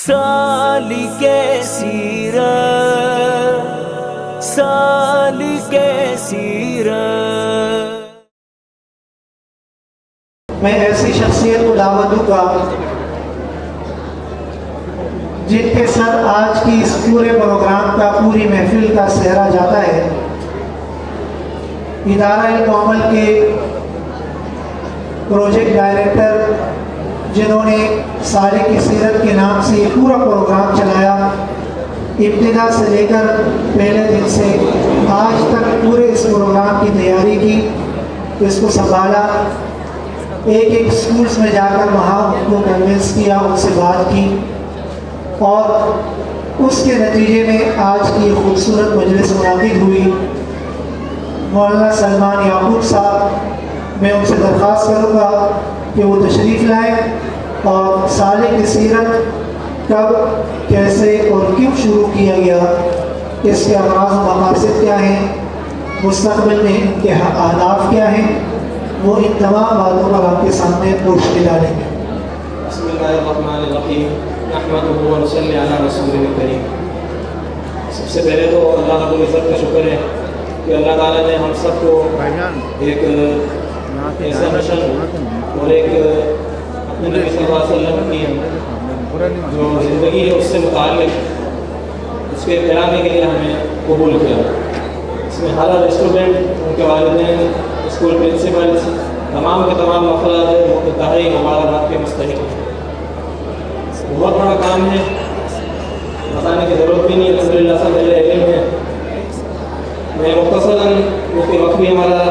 سالک سیرت، سالک سیرت۔ میں ایسی شخصیت کو دعوت دوں گا جن کے سر آج کی اس پورے پروگرام کا، پوری محفل کا سہرا جاتا ہے۔ ادارہ علم و عمل کے پروجیکٹ ڈائریکٹر جنہوں نے سالک سیرت کے نام سے یہ پورا پروگرام چلایا، ابتدا سے لے کر پہلے دن سے آج تک پورے اس پروگرام کی تیاری کی، اس کو سنبھالا، ایک ایک اسکولس میں جا کر وہاں ان کو کنوینس کیا، ان سے بات کی، اور اس کے نتیجے میں آج کی خوبصورت مجلس منعقد ہوئی۔ مولانا سلمان یعقوب صاحب، میں ان سے درخواست کروں گا کہ وہ تشریف لائیں اور سالک سیرت کب، کیسے اور کیوں شروع کیا گیا، اس کے آغاز و مقاصد کیا ہیں، مستقبل میں ان کے اہداف کیا ہیں، وہ ان تمام باتوں پر آپ کے سامنے روشنی ڈالیں گے۔ بسم اللہ الرحمن الرحیم، نحمدہ ونصلی علی رسولہ الکریم۔ سب سے پہلے تو اللہ رب العزت کا شکر ہے کہ اللہ تعالیٰ نے ہم سب کو ایک ایسا مشن اور ایک اپنے نبی صلی اللہ علیہ وسلم کی جو زندگی ہے اس سے متعلق اس کے قیامے کے لیے ہمیں قبول کیا۔ اس میں ہر اسٹوڈنٹ، ان کے والدین، اسکول پرنسپلس، تمام کے تمام افراد انتہائی مبارکباد کے مستحق ہیں۔ بہت بڑا کام ہے، بتانے کی ضرورت بھی نہیں، الحمدللہ سب اہل علم ہے۔ میں مختصراً کیونکہ وقت بھی ہمارا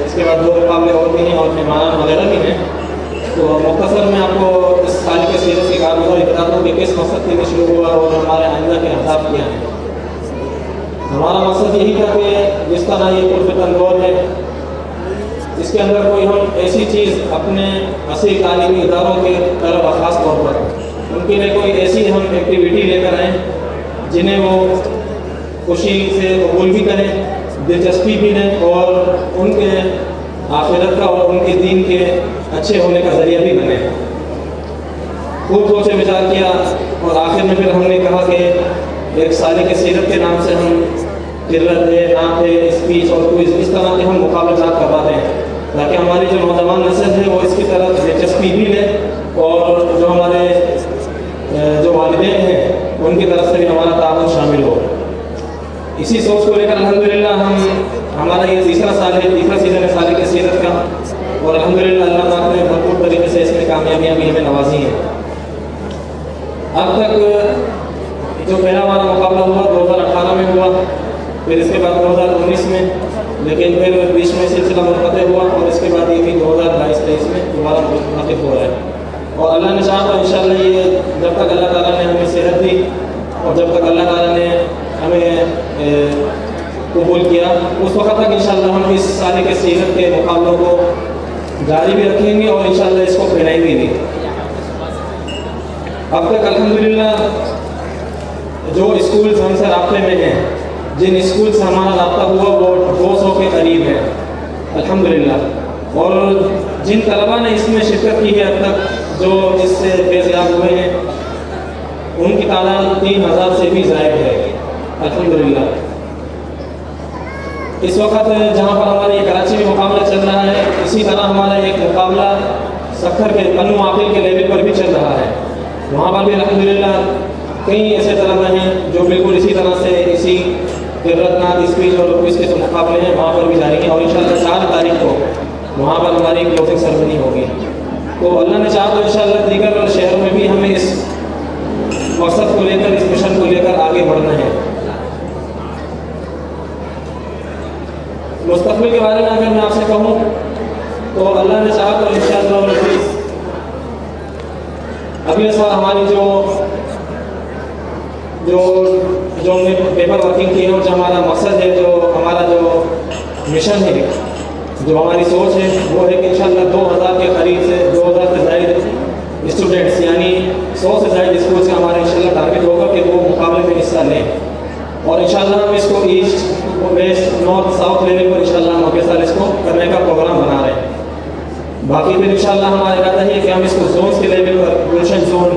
اس کے بعد دو مقابلے اور بھی ہیں اور مہمان وغیرہ بھی ہیں، تو مختصر میں آپ کو اس سال کے سیرت کی کارگزاری بتاتا ہوں کہ کس مقصد کے لیے شروع ہوا اور ہمارے آئندہ کے اہداف کیا ہیں۔ ہمارا مقصد یہی تھا کہ جس طرح یہ پرفتن دور ہے، اس کے اندر کوئی ہم ایسی چیز اپنے اصلی تعلیمی اداروں کے طرف خاص طور پر ان کے لیے کوئی ایسی ہم ایکٹیویٹی لے کر آئیں جنہیں وہ خوشی سے قبول بھی کریں، دلچسپی بھی لیں اور ان کے آخرت کا اور ان کے دین کے اچھے ہونے کا ذریعہ بھی بنے۔ خوب سوچ وچار کیا اور آخر میں پھر ہم نے کہا کہ ایک سالک سیرت کے نام سے ہم قرت ہے، نعت ہے، اسپیچ اور کوئز، اس طرح کے ہم مقابلہ جات کرواتے ہیں تاکہ ہماری جو نوجوان نسل ہے وہ اس کی طرف دلچسپی بھی لے اور جو ہمارے جو والدین ہیں ان کی طرف سے بھی ہمارا تعاون شامل ہو۔ اسی سوچ کو لے کر الحمدللہ ہمارا یہ تیسرا سال ہے، تیسرا سیزن ہے سالک سیرت کا، اور الحمدللہ اللہ پاک نے بھرپور طریقے سے اس میں کامیابیاں بھی ہمیں نوازی ہیں۔ اب تک جو پہلا ہمارا مقابلہ ہوا 2018 میں ہوا، پھر اس کے بعد 2019 میں، لیکن پھر بیچ میں سلسلہ منقطع ہوا اور اس کے بعد یہ بھی 2022-23 میں دوبارہ منعقد ہو رہا ہے۔ اور اللہ نے چاہا تو انشاءاللہ یہ جب تک اللہ تعالیٰ نے ہمیں صحت دی اور جب تک اللہ تعالیٰ نے ہمیں قبول کیا، اس وقت تک انشاءاللہ ہم اس سالک سیرت کے مقابلوں کو جاری بھی رکھیں گے اور انشاءاللہ اس کو پھیلائیں گے بھی۔ اب تک الحمدللہ جو اسکولز ہم سے رابطے میں ہیں، جن اسکول سے ہمارا رابطہ ہوا وہ 200 کے قریب ہے الحمدللہ، اور جن طلباء نے اس میں شرکت کی ہے اب تک جو اس سے فیضیاب ہوئے ہیں ان کی تعداد 3000 سے بھی زائد ہے الحمدللہ۔ اس وقت جہاں پر ہمارے کراچی میں مقابلہ چل رہا ہے، اسی طرح ہمارا ایک مقابلہ سکھر کے بنو عاقل کے لیول پر بھی چل رہا ہے، وہاں پر بھی الحمدللہ کئی ایسے طلباء ہیں جو بالکل اسی طرح سے اسی قرت، نعت، اسپیچ اور کوئز کے جو مقابلے ہیں وہاں پر بھی جاری ہیں، اور انشاءاللہ 4 تاریخ کو وہاں پر ہماری کلوزنگ سرمنی ہوگی۔ تو اللہ نے چاہا تو انشاءاللہ دیگر شہروں میں بھی ہمیں اس مقصد کو لے کر، اس مشن کو لے کر آگے بڑھنا ہے۔ مستقبل کے بارے میں اگر میں آپ سے کہوں تو اللہ نے چاہا تو انشاءاللہ اگلے سال ہماری جو ہم نے پیپر ورکنگ کی ہے اور جو ہمارا مقصد ہے، جو ہمارا جو مشن ہے، جو ہماری سوچ ہے، وہ ہے کہ انشاءاللہ 2000 کے قریب سے 2000 سے زائد اسٹوڈنٹس، یعنی 100 سے زائد اسکول سے ہمارا انشاءاللہ ٹارگٹ ہوگا کہ وہ مقابلے میں حصہ لیں، اور انشاءاللہ ہم اس کو east, west, north, south level پر انشاءاللہ ہم اگلے سال اس کو کرنے کا پروگرام بنا رہے ہیں۔ باقی پھر انشاءاللہ ہمارا ارادہ ہے کہ ہم اس کو زونس کے لیول پر، گلشن زون،